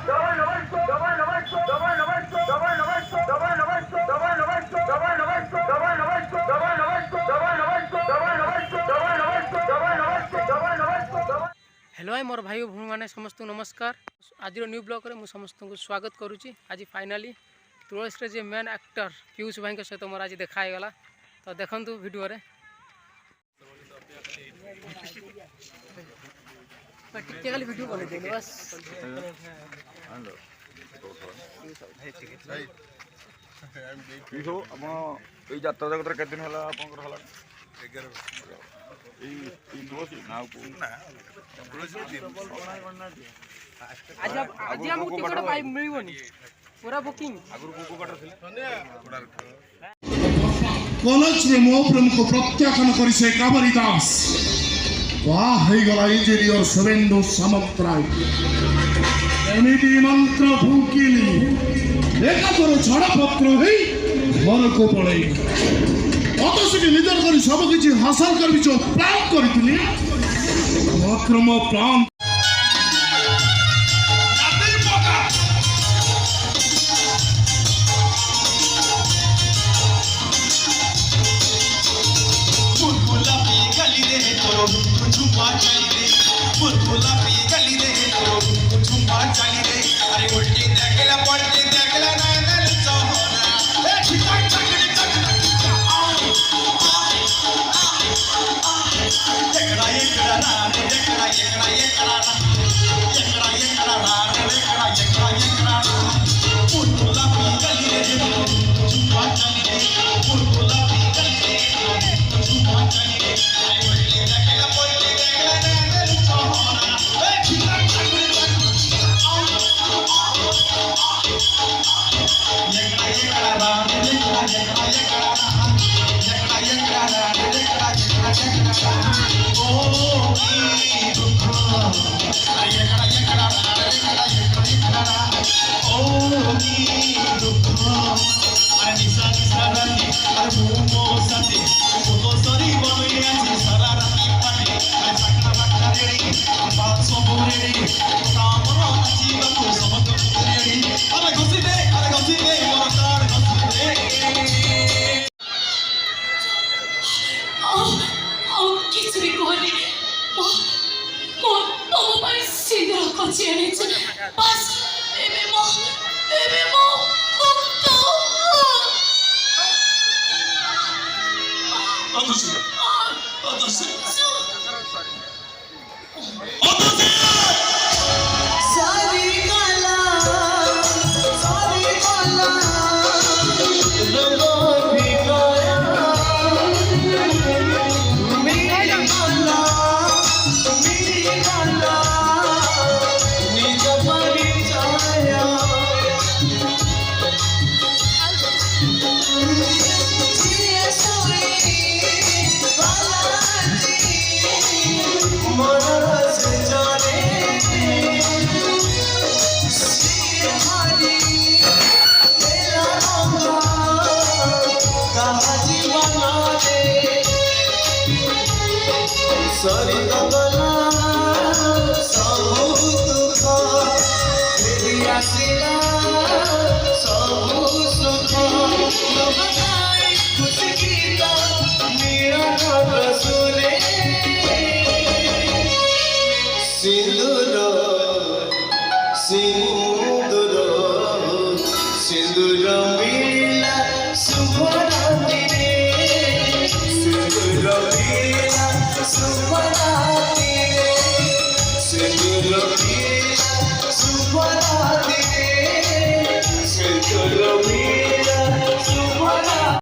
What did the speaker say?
Hello hi मोर भाई भूमि मैंने समस्त नमस्कार। आज न्यू ब्लॉग में समस्त को स्वागत करुच्ची। आज फाइनाली तुलसी जे मेन एक्टर पीयूष भाई सहित मोर आज देखागला तो देखु वीडियो रे खाली वीडियो बन बस यात्रा जगत के दिन है पूरा बुकिंग कॉलेज में मो प्रेम को प्रत्याख्यान करी से काबरी दास वाह गला इंजीनियर शुभेन्दु सामंतराय एमिति मंत्र फूकिली एकादर छड़पत्र घर को पड़े अतसी निदर कर सब किसी हासिल कर प्लान करी मात्र मो प्लान सिंदूर